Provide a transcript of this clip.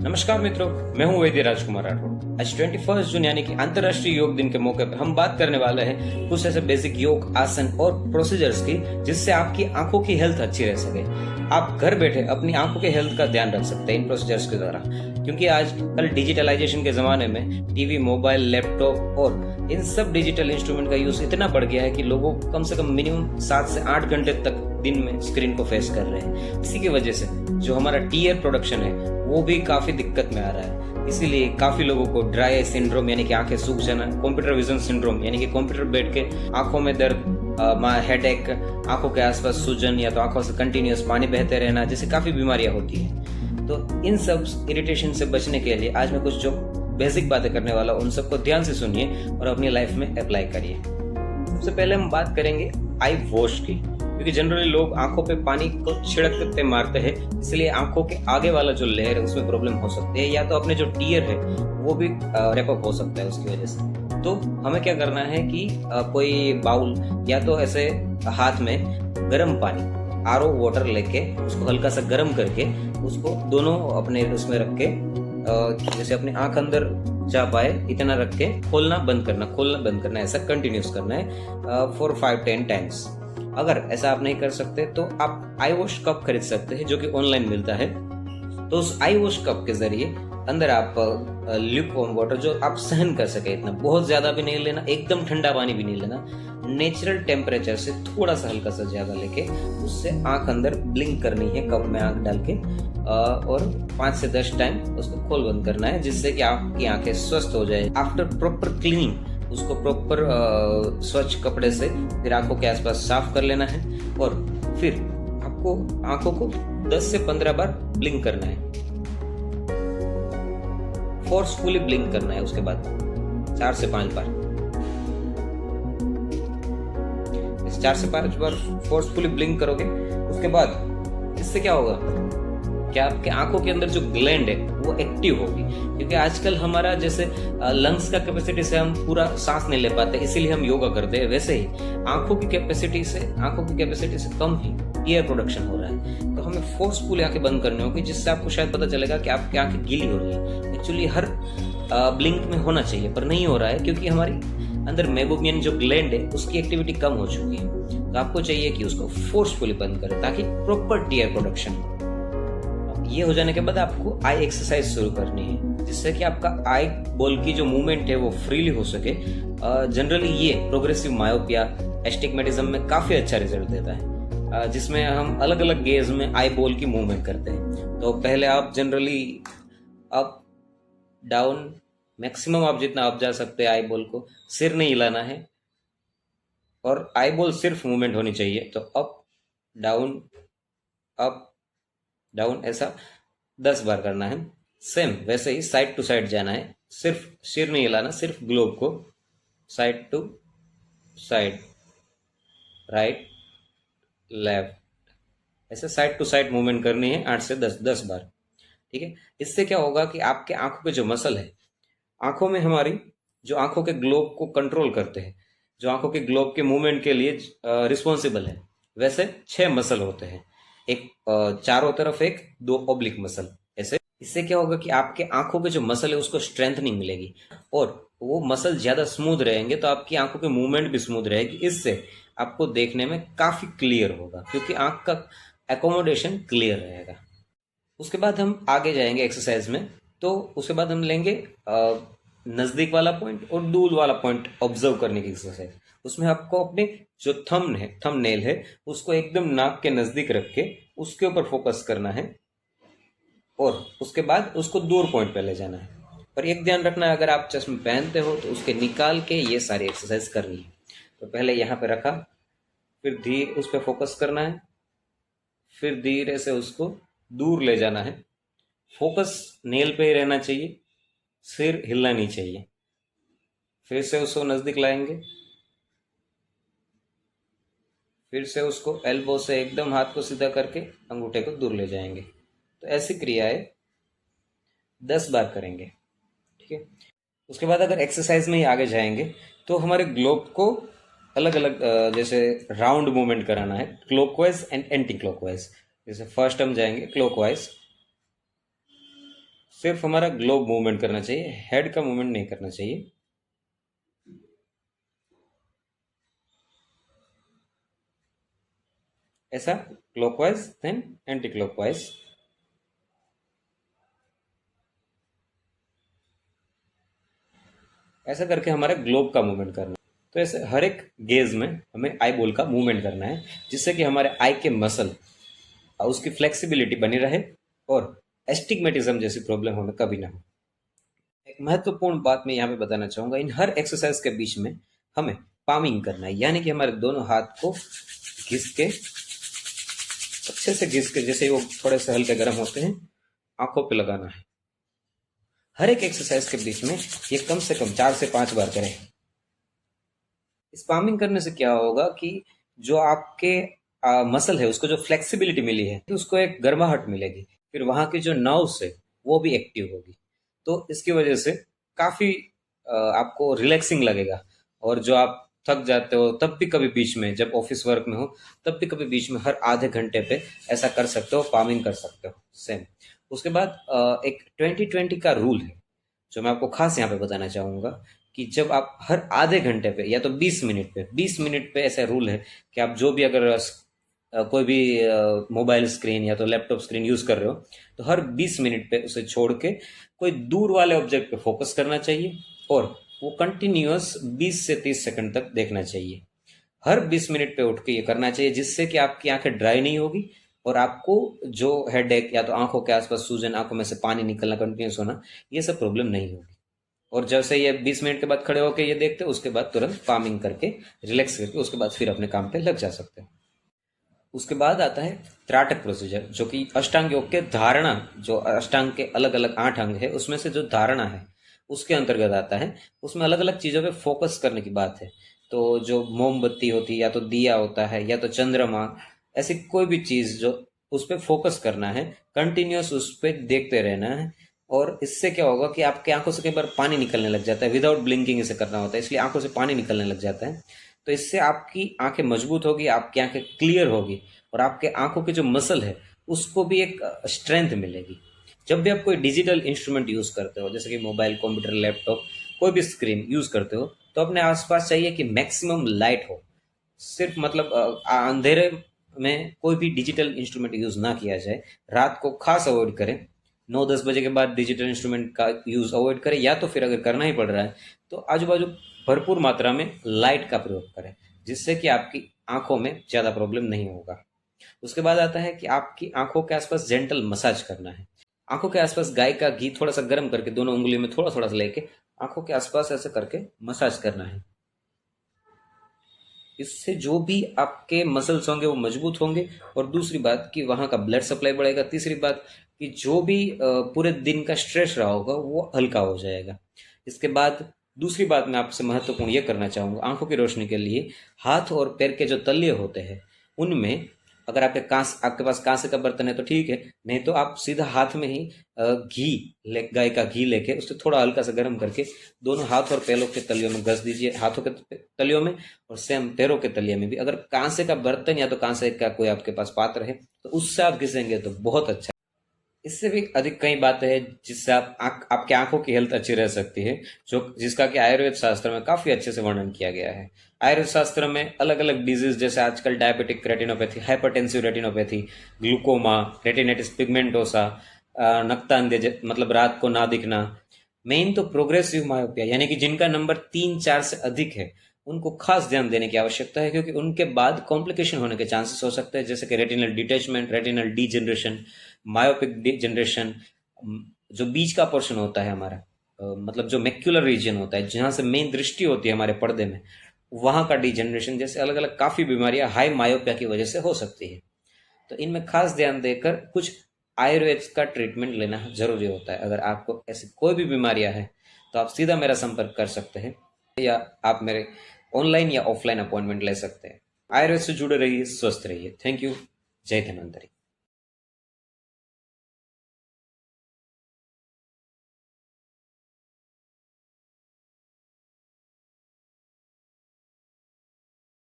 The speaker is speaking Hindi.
नमस्कार मित्रों, मैं हूं वैद्य राजकुमार राठौड़। आज 21 जून यानी कि अंतर्राष्ट्रीय योग दिन के मौके पर हम बात करने वाले हैं कुछ ऐसे बेसिक योग आसन और प्रोसीजर्स की जिससे आपकी आंखों की हेल्थ अच्छी रह सके। आप घर बैठे अपनी आंखों के हेल्थ का ध्यान रख सकते हैं इन प्रोसीजर्स के द्वारा, क्योंकि आज कल डिजिटलाइजेशन के जमाने में टीवी, मोबाइल, लैपटॉप और इन सब डिजिटल इंस्ट्रूमेंट का यूज इतना बढ़ गया है कि लोगों कम से कम मिनिमम 7 से 8 घंटे तक दिन में स्क्रीन को फेस कर रहे हैं। इसी की वजह से जो हमारा टीयर प्रोडक्शन है वो भी काफी दिक्कत में आ रहा है। इसीलिए काफी लोगों को ड्राई आई सिंड्रोम यानी कि आंखें सूख जाना, कंप्यूटर विजन सिंड्रोम यानी कि कंप्यूटर बैठ के आंखों में दर्द, हेडेक, आंखों के आसपास सूजन या तो आंखों से कंटिन्यूअस पानी बहते रहना जैसे काफी बीमारियां होती हैं। तो इन सब इरिटेशन से बचने के लिए आज मैं कुछ जो बेसिक बातें करने वाला हूं उन सबको ध्यान से सुनिए और अपनी लाइफ में अप्लाई करिए। सबसे पहले हम बात करेंगे आई वॉश की, क्योंकि जनरली लोग आंखों पे पानी को छिड़कते मारते हैं, इसलिए आंखों के आगे वाला जो लेयर है उसमें प्रॉब्लम हो सकती है, या तो अपने जो टीयर है वो भी रैपअप हो सकता है उसकी वजह से। तो हमें क्या करना है कि कोई बाउल या तो ऐसे हाथ में गर्म पानी, आरओ वाटर लेके उसको हल्का सा गर्म करके उसको दोनों अपने उसमें रख के जैसे अपनी आंख अंदर जा पाए इतना रख के खोलना बंद करना, ऐसा कंटिन्यूस करना है फॉर 5-10 टाइम्स। अगर ऐसा आप नहीं कर सकते तो आप आई वॉश कप खरीद सकते हैं जो कि ऑनलाइन मिलता है। तो उस आई वॉश कप के जरिए अंदर आप ल्यूकवार्म वाटर जो आप सहन कर सके, इतना बहुत ज्यादा भी नहीं लेना, एकदम ठंडा पानी भी नहीं लेना, नेचुरल टेम्परेचर से थोड़ा सा हल्का सा ज्यादा लेके उससे आंख अंदर ब्लिंक करनी है कप में आंख डाल के, और 5 से 10 टाइम उसको खोल बंद करना है जिससे कि आपकी आंखें स्वस्थ हो जाए। आफ्टर प्रॉपर क्लीनिंग उसको प्रॉपर स्वच्छ कपड़े से फिर आंखों के आसपास साफ कर लेना है और फिर आपको आंखों को 10 से 15 बार ब्लिंक करना है, फोर्सफुली ब्लिंक करना है। उसके बाद 4 से 5 बार, इस 4 से 5 बार फोर्सफुली ब्लिंक करोगे उसके बाद इससे क्या होगा कि आपके आंखों के अंदर जो ग्लैंड है वो एक्टिव होगी, क्योंकि आजकल हमारा जैसे लंग्स का कैपेसिटी से हम पूरा सांस नहीं ले पाते, इसीलिए हम योगा करते हैं, वैसे ही आंखों की कैपेसिटी से कम ही टीयर प्रोडक्शन हो रहा है। तो हमें फोर्सफुली आंखें बंद करनी होगी, जिससे आपको शायद पता चलेगा कि आपकी आंखें गीली हो रही है। एक्चुअली हर ब्लिंक में होना चाहिए पर नहीं हो रहा है, क्योंकि हमारी अंदर मेबोबियन जो ग्लैंड है उसकी एक्टिविटी कम हो चुकी है। तो आपको चाहिए कि उसको फोर्सफुली बंद करें ताकि प्रॉपर टीयर प्रोडक्शन हो। ये हो जाने के बाद आपको आई एक्सरसाइज शुरू करनी है, जिससे कि आपका आई बॉल की जो मूवमेंट है वो फ्रीली हो सके। जनरली ये प्रोग्रेसिव मायोपिया, एस्टिग्मेटिज्म में काफी अच्छा रिजल्ट देता है, जिसमें हम अलग अलग गेज में आई बॉल की मूवमेंट करते हैं। तो पहले आप जनरली अप डाउन, मैक्सिमम आप जितना अप जा सकते हैं आई बॉल को, सिर नहीं हिलाना है और आई बॉल सिर्फ मूवमेंट होनी चाहिए। तो अप डाउन ऐसा 10 बार करना है। सेम वैसे ही साइड टू साइड जाना है, सिर्फ सिर नहीं हिलाना, सिर्फ ग्लोब को side to side, right left, ऐसे साइड टू साइड मूवमेंट करनी है 8 से 10 बार। ठीक है, इससे क्या होगा कि आपके आंखों के जो मसल है, आंखों में हमारी जो आंखों के ग्लोब को कंट्रोल करते हैं, जो आंखों के ग्लोब के मूवमेंट के लिए रिस्पॉन्सिबल है, वैसे 6 मसल होते हैं, एक चारों तरफ एक 2 ऑब्लिक मसल ऐसे। इससे क्या होगा कि आपके आंखों के जो मसल है उसको स्ट्रेंथनिंग मिलेगी और वो मसल ज्यादा स्मूथ रहेंगे, तो आपकी आंखों की मूवमेंट भी स्मूथ रहेगी। इससे आपको देखने में काफी क्लियर होगा, क्योंकि आंख का एकोमोडेशन क्लियर रहेगा। उसके बाद हम आगे जाएंगे एक्सरसाइज में। तो उसके बाद हम लेंगे नजदीक वाला पॉइंट और दूर वाला पॉइंट ऑब्जर्व करने की एक्सरसाइज। उसमें आपको अपने जो थंब नेल है उसको एकदम नाक के नजदीक रख के उसके ऊपर फोकस करना है और उसके बाद उसको दूर पॉइंट पे ले जाना है। पर एक ध्यान रखना है, अगर आप चश्मे पहनते हो तो उसके निकाल के ये सारी एक्सरसाइज करनी है। तो पहले यहाँ पे रखा, फिर धीरे उस पर फोकस करना है, फिर धीरे से उसको दूर ले जाना है। फोकस नेल पे ही रहना चाहिए, सिर हिलना नहीं चाहिए। फिर से उसको नजदीक लाएंगे, फिर से उसको एल्बो से एकदम हाथ को सीधा करके अंगूठे को दूर ले जाएंगे। तो ऐसी क्रियाएं 10 बार करेंगे। ठीक है, उसके बाद अगर एक्सरसाइज में ही आगे जाएंगे तो हमारे ग्लोब को अलग अलग जैसे राउंड मूवमेंट कराना है, क्लॉकवाइज एंड एंटी क्लॉकवाइज। जैसे फर्स्ट हम जाएंगे क्लॉकवाइज, सिर्फ हमारा ग्लोब मूवमेंट करना चाहिए, हेड का मूवमेंट नहीं करना चाहिए। ऐसा क्लॉकवाइज देन एंटी क्लॉकवाइज। ऐसा करके हमारा ग्लोब का मूवमेंट करना है। तो ऐसे हर एक गेज में हमें आई बॉल का मूवमेंट करना है, जिससे कि हमारे आई के मसल उसकी फ्लेक्सिबिलिटी बनी रहे और एस्टिग्मेटिज्म जैसी प्रॉब्लम हमें कभी ना हो। एक महत्वपूर्ण बात मैं यहाँ पे बताना चाहूंगा, इन हर एक्सरसाइज के बीच में हमें पामिंग करना है, यानी कि हमारे दोनों हाथ को घिस के, अच्छे से घिस के, जैसे वो थोड़े से हल्के गर्म होते हैं, आंखों पे लगाना है। हर एक एक्सरसाइज के बीच में ये कम से कम 4 से 5 बार करें। इस पामिंग करने से क्या होगा कि जो आपके मसल है उसको जो फ्लेक्सिबिलिटी मिली है, तो उसको एक गर्माहट मिलेगी, फिर वहां की जो नर्व्स है वो भी एक्टिव होगी। तो इसकी वजह से काफी आपको रिलैक्सिंग लगेगा। और जो आप थक जाते हो तब भी कभी बीच में, जब ऑफिस वर्क में हो तब भी कभी बीच में हर आधे घंटे पे ऐसा कर सकते हो, पामिंग कर सकते हो सेम। उसके बाद एक 20-20 का रूल है जो मैं आपको खास यहाँ पे बताना चाहूंगा, कि जब आप हर आधे घंटे पे या तो 20 मिनट पे ऐसा रूल है कि आप जो भी अगर कोई भी मोबाइल स्क्रीन या तो लैपटॉप स्क्रीन यूज कर रहे हो, तो हर 20 मिनट पे उसे छोड़ के कोई दूर वाले ऑब्जेक्ट पे फोकस करना चाहिए और वो कंटिन्यूअस 20 से 30 सेकंड तक देखना चाहिए। हर 20 मिनट पे उठ के ये करना चाहिए, जिससे कि आपकी आंखें ड्राई नहीं होगी और आपको जो हेडेक या तो आंखों के आसपास सूजन, आंखों में से पानी निकलना, कंटिन्यूस होना, ये सब प्रॉब्लम नहीं होगी। और जैसे ये 20 मिनट के बाद खड़े होकर ये देखते, उसके बाद तुरंत पामिंग करके रिलैक्स करके उसके बाद फिर अपने काम पे लग जा सकते हैं। उसके बाद आता है त्राटक प्रोसीजर, जो कि अष्टांग योग के धारणा, जो अष्टांग के अलग अलग 8 अंग है उसमें से जो धारणा है उसके अंतर्गत आता है। उसमें अलग अलग चीजों पे फोकस करने की बात है। तो जो मोमबत्ती होती है, या तो दिया होता है, या तो चंद्रमा, ऐसी कोई भी चीज जो उस पर फोकस करना है, कंटिन्यूअस उस पर देखते रहना है। और इससे क्या होगा कि आपकी आंखों से कई बार पानी निकलने लग जाता है, विदाउट ब्लिंकिंग इसे करना होता है, इसलिए आंखों से पानी निकलने लग जाता है। तो इससे आपकी आंखें मजबूत होगी, आपकी आंखें क्लियर होगी और आपके आंखों के जो मसल है उसको भी एक स्ट्रेंथ मिलेगी। जब भी आप कोई डिजिटल इंस्ट्रूमेंट यूज करते हो, जैसे कि मोबाइल, कंप्यूटर, लैपटॉप, कोई भी स्क्रीन यूज करते हो, तो अपने आसपास चाहिए कि मैक्सिमम लाइट हो। सिर्फ मतलब अंधेरे में कोई भी डिजिटल इंस्ट्रूमेंट यूज ना किया जाए। रात को खास अवॉइड करें, 9-10 बजे के बाद डिजिटल इंस्ट्रूमेंट का यूज अवॉइड करें, या तो फिर अगर करना ही पड़ रहा है तो आजू बाजू भरपूर मात्रा में लाइट का प्रयोग करें, जिससे कि आपकी आंखों में ज्यादा प्रॉब्लम नहीं होगा। उसके बाद आता है कि आपकी आंखों के आसपास जेंटल मसाज करना है। आंखों के आसपास गाय का घी थोड़ा सा गर्म करके दोनों उंगलियों में थोड़ा थोड़ा सा लेके आंखों के आसपास ऐसे करके मसाज करना है। इससे जो भी आपके मसल्स होंगे वो मजबूत होंगे, और दूसरी बात कि वहां का ब्लड सप्लाई बढ़ेगा। तीसरी बात कि जो भी पूरे दिन का स्ट्रेस रहा होगा वो हल्का हो जाएगा। इसके बाद दूसरी बात मैं आपसे महत्वपूर्ण ये करना चाहूंगा, आंखों की रोशनी के लिए हाथ और पैर के जो तलिए होते हैं उनमें, अगर आपके पास कांसे का बर्तन है तो ठीक है, नहीं तो आप सीधा हाथ में ही गाय का घी लेके उससे थोड़ा हल्का सा गर्म करके दोनों हाथ और पैरों के तलियों में घस दीजिए, हाथों के तलियों में और सेम पैरों के तलिए में भी। अगर कांसे का बर्तन या तो कांसे का कोई आपके पास पात्र है तो उससे आप घिसेंगे तो बहुत अच्छा। इससे भी अधिक कई बातें हैं जिससे आपकी आंखों की हेल्थ अच्छी रह सकती है, जो जिसका कि आयुर्वेद शास्त्र में काफी अच्छे से वर्णन किया गया है। आयुर्वेद शास्त्र में अलग अलग डिजीज, जैसे आजकल diabetic retinopathy, hypertensive retinopathy, glaucoma, retinitis pigmentosa, नक्तांधे मतलब रात को ना दिखना, मेन तो प्रोग्रेसिव मायोपिया, यानी कि जिनका नंबर 3-4 से अधिक है उनको खास ध्यान देने की आवश्यकता है, क्योंकि उनके बाद कॉम्प्लिकेशन होने के चांसेस हो सकते हैं, जैसे कि retinal detachment, retinal degeneration, myopic degeneration. जो बीच का पोर्शन होता है हमारा, मतलब जो मैक्युलर रीजन होता है जहां से मेन दृष्टि होती है हमारे पर्दे में, वहां का डीजनरेशन, जैसे अलग अलग काफी बीमारियां हाई मायोपिया की वजह से हो सकती है। तो इनमें खास ध्यान देकर कुछ आयुर्वेद का ट्रीटमेंट लेना जरूरी होता है। अगर आपको ऐसी कोई भी बीमारियां हैं तो आप सीधा मेरा संपर्क कर सकते हैं, या आप मेरे ऑनलाइन या ऑफलाइन अपॉइंटमेंट ले सकते हैं। आयुर्वेद से जुड़े रहिए, स्वस्थ रहिए। Thank you. जय धन्वंतरी।